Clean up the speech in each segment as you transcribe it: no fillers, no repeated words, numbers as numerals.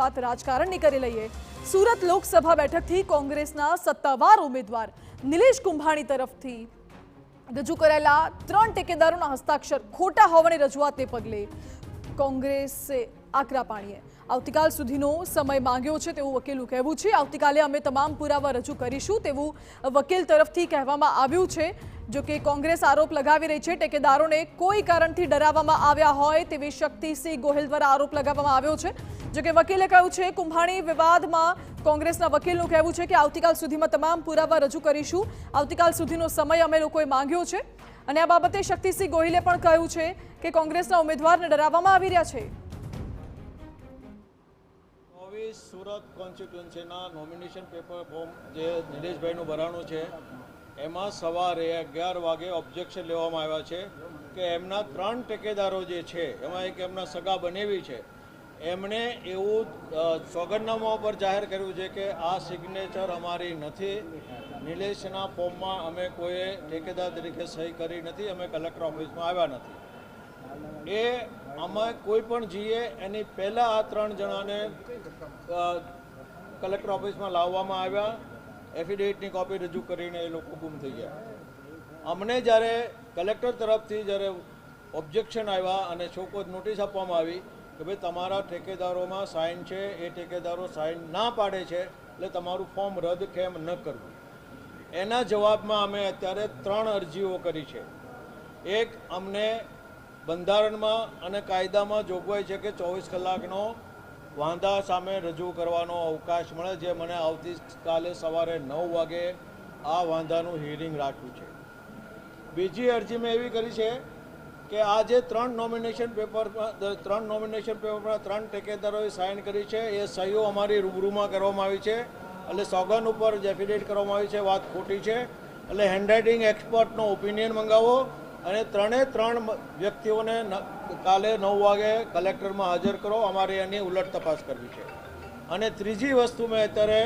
વાત રાજકારણની કરી લઈએ। સુરત લોકસભા બેઠકથી કોંગ્રેસના સત્તાવાર ઉમેદવાર નિલેશ કુંભાણી તરફથી રજૂ કરાયેલા 3 ટેકેદારોના હસ્તાક્ષર ખોટા હોવાની રજૂઆતને પગલે કોંગ્રેસે આકરા પાણીએ આવતીકાલ સુધીનો સમય માંગ્યો છે તેવું વકીલનું કહેવું છે। આવતીકાલે અમે તમામ પુરાવા રજૂ કરીશું તેવું વકીલ તરફથી કહેવામાં આવ્યું છે। જો કે કોંગ્રેસ આરોપ લગાવી રહી છે ટેકેદારોને કોઈ કારણથી ડરાવવામાં આવ્યા હોય તેવી શક્તિસિંહ ગોહિલ દ્વારા આરોપ લગાવવામાં આવ્યો છે। જો કે વકીલે કહ્યું છે કુંભાણી વિવાદમાં કોંગ્રેસના વકીલનું કહેવું છે કે આવતીકાલ સુધીમાં તમામ પુરાવા રજૂ કરીશું। આવતીકાલ સુધીનો સમય અમે લોકોએ માંગ્યો છે અને આ બાબતે શક્તિસિંહ ગોહિલે પણ કહ્યું છે કે કોંગ્રેસના ઉમેદવારને ડરાવવામાં આવી રહ્યા છે। સુરત કોન્સ્ટિટ્યુન્સીના નોમિનેશન પેપર ફોર્મ જે નિલેશભાઈનું ભરાણું છે એમાં સવારે 11 વાગે ઓબ્જેક્શન લેવામાં આવ્યા છે કે એમના 3 ટેકેદારો જે છે એમાં એક એમના સગા બનેવી છે એમણે એવું સોગંદનામા પર જાહેર કર્યું છે કે આ સિગ્નેચર અમારી નથી, નિલેશના ફોર્મમાં અમે કોઈએ ઠેકેદાર તરીકે સહી કરી નથી, અમે કલેક્ટર ઓફિસમાં આવ્યા નથી। એ અમે કોઈ પણ જઈએ એની પહેલાં આ 3 જણાને કલેક્ટર ઓફિસમાં લાવવામાં આવ્યા, એફિડેવિટની કોપી રજૂ કરીને એ લોકો ગુમ થઈ ગયા। અમને જ્યારે કલેક્ટર તરફથી જ્યારે ઓબ્જેક્શન આવ્યા અને શોકોઝ નોટિસ આપવામાં આવી કે ભાઈ તમારા ઠેકેદારોમાં સાઇન છે, એ ઠેકેદારો સાઇન ના પાડે છે એટલે તમારું ફોર્મ રદ કેમ ન કરવું, એના જવાબમાં અમે અત્યારે 3 અરજીઓ કરી છે। એક, અમને બંધારણમાં અને કાયદામાં જોગવાઈ છે કે 24 કલાકનો વાંધા સામે રજૂ કરવાનો અવકાશ મળે, જે મને આવતીકાલે સવારે 9 વાગે આ વાંધાનું હિયરિંગ રાખ્યું છે। બીજી અરજી મેં એવી કરી છે કે આ જે 3 નોમિનેશન પેપરમાં 3 ટેકેદારોએ સાઇન કરી છે એ સહીઓ અમારી રૂબરૂમાં કરવામાં આવી છે, એટલે સોગંદ ઉપર જે એફિડેવિટ કરવામાં આવી છે વાત ખોટી છે, એટલે હેન્ડરાઇટિંગ એક્સપર્ટનો ઓપિનિયન મંગાવો અને 3 વ્યક્તિઓને કાલે 9 વાગે કલેક્ટરમાં હાજર કરો, અમારે એની ઉલટ તપાસ કરવી છે। અને ત્રીજી વસ્તુ મેં અત્યારે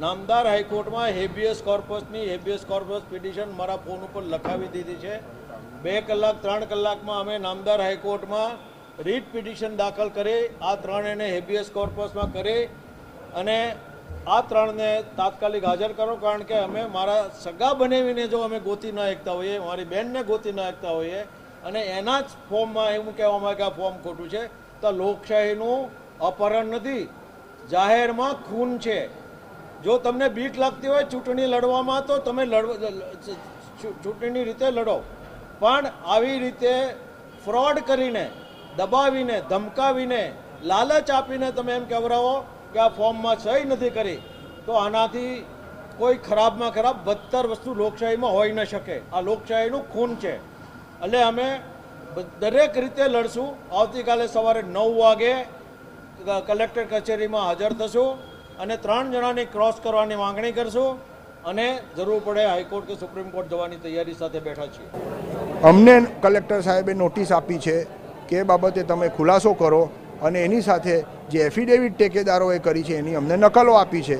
નામદાર હાઈકોર્ટમાં હેબિયસ કોર્પસ પિટિશન મારા ફોન ઉપર લખાવી દીધી છે। 2 કલાક 3 કલાકમાં અમે નામદાર હાઈકોર્ટમાં રીટ પિટિશન દાખલ કરી આ 3 એને હેબિયસ કોર્પસમાં કરી અને આ 3ને તાત્કાલિક હાજર કરો, કારણ કે અમે મારા સગા બનેવીને જો અમે ગોતી ન શકતા હોઈએ, મારી બહેનને ગોતી ન શકતા હોઈએ અને એના જ ફોર્મમાં એવું કહેવામાં આવે કે આ ફોર્મ ખોટું છે, તો લોકશાહીનું અપહરણ નથી, જાહેરમાં ખૂન છે। જો તમને બીક લાગતી હોય ચૂંટણી લડવામાં તો તમે ચૂંટણીની રીતે લડો, પણ આવી રીતે ફ્રોડ કરીને, દબાવીને, ધમકાવીને, લાલચ આપીને તમે એમ કહેવરાવો કે આ ફોર્મમાં સહી નથી કરી તો આનાથી કોઈ ખરાબમાં ખરાબ બદતર વસ્તુ લોકશાહીમાં હોઈ ન શકે। આ લોકશાહીનું ખૂન છે, એટલે અમે દરેક રીતે લડશું। આવતીકાલે સવારે 9 વાગે કલેક્ટર કચેરીમાં હાજર થશું અને 3 જણાની ક્રોસ કરવાની માંગણી કરશું અને જરૂર પડે હાઈકોર્ટ કે સુપ્રીમ કોર્ટ જવાની તૈયારી સાથે બેઠા છીએ। અમને કલેક્ટર સાહેબે નોટિસ આપી છે કે એ બાબતે તમે ખુલાસો કરો અને એની સાથે જે એફિડેવિટ ટેકેદારોએ કરી છે એની અમને નકલો આપી છે।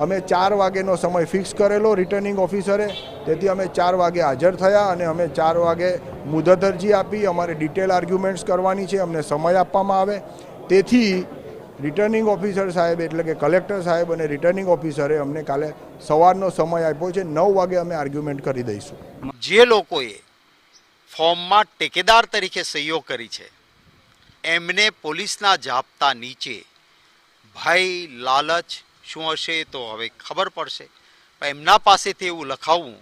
અમે 4 વાગ્યાનો સમય ફિક્સ કરેલો રિટર્નિંગ ઓફિસરે, તેથી અમે 4 વાગે હાજર થયા અને અમે 4 વાગે મુદત અરજી આપી। અમારે ડિટેલ આર્ગ્યુમેન્ટ્સ કરવાની છે, અમને સમય આપવામાં આવે, તેથી રિટર્નિંગ ઓફિસર સાહેબ એટલે કે કલેક્ટર સાહેબ અને રિટર્નિંગ ઓફિસરે અમને કાલે સવારનો સમય આપ્યો છે। 9 વાગે અમે આર્ગ્યુમેન્ટ કરી દઈશું। જે લોકોએ ફોર્મમાં ટેકેદાર તરીકે સહીઓ કરી છે એમને પોલીસના જાપ્તા નીચે ભય, લાલચ શું હશે તો હવે ખબર પડશે, પણ એમના પાસેથી એવું લખાવવું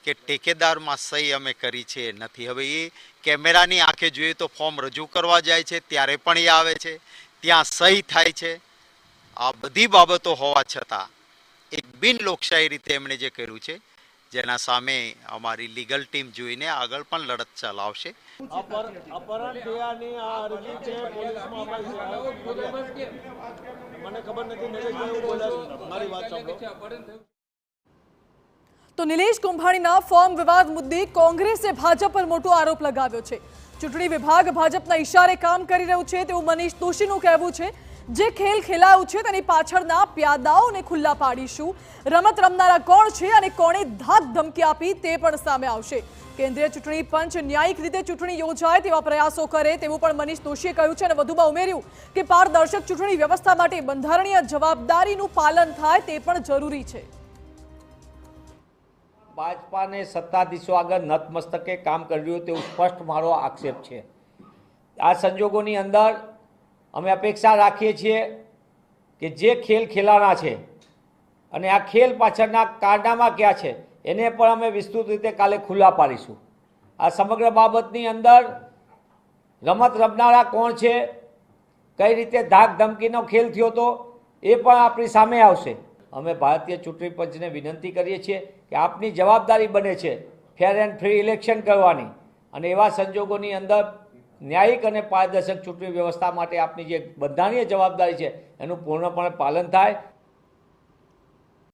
કે ટેકેદારમાં સહી અમે કરી છે નથી, હવે એ કેમેરાની આંખે જોઈએ તો ફોર્મ રજૂ કરવા જાય છે ત્યારે પણ એ આવે છે, ત્યાં સહી થાય છે। આ બધી બાબતો હોવા છતાં એક બિન લોકશાહી રીતે એમણે જે કર્યું છે જેના સામે અમારી લીગલ ટીમ જોઈને આગળ પણ લડત ચલાવશે। અપહરણ થયાની આ અરજી છે પોલીસમાં મને ખબર નથી, નિલેશભાઈ બોલ્યા, મારી વાત સાંભળો। તો નિલેશ કુંભાણીના ફોર્મ વિવાદ મુદ્દે કોંગ્રેસે ભાજપ પર મોટો આરોપ લગાવ્યો છે। ચૂંટણી વિભાગ ભાજપના ઇશારે કામ કરી રહ્યું છે તેવું મનીષ દોશીનું કહેવું છે। જે ખેલ ખેલાયું છે તેની પાછળના પ્યાદાઓને ખુલ્લા પાડીશું. રમત રમનારા કોણ છે અને કોણે ધાક ધમકી આપી તે પણ સામે આવશે. કેન્દ્રીય ચૂંટણી પંચ ન્યાયિક રીતે ચૂંટણી યોજાય તેવા પ્રયાસો કરે તેવું પણ મનીષ દોશીએ કહ્યું છે અને વધુમાં ઉમેર્યું કે પારદર્શક ચૂંટણી વ્યવસ્થા માટે બંધારણીય જવાબદારીનું પાલન થાય તે પણ જરૂરી છે. ભાજપાને સત્તાધીશો આગળ નતમસ્તકે કામ કર્યું તેવું સ્પષ્ટ મારો આક્ષેપ છે. આ સંજોગોની અંદર અમે અપેક્ષા રાખીએ છીએ કે જે ખેલ ખેલાના છે અને આ ખેલ પાછળના કારનામા ક્યાં છે એને પણ અમે વિસ્તૃત રીતે કાલે ખુલ્લા પાડીશું. આ સમગ્ર બાબતની અંદર રમત રમનારા કોણ છે, કઈ રીતે ધાક ધમકીનો ખેલ થયો હતો એ પણ આપણી સામે આવશે. અમે ભારતીય ચૂંટણી પંચને વિનંતી કરીએ છીએ કે આપની જવાબદારી બને છે ફેર એન્ડ ફ્રી ઇલેક્શન કરવાની, અને એવા સંજોગોની અંદર ન્યાયિક અને પારદર્શક ચૂંટણી વ્યવસ્થા માટે આપની જે બંધારણીય જવાબદારી છે એનું પૂર્ણપણે પાલન થાય.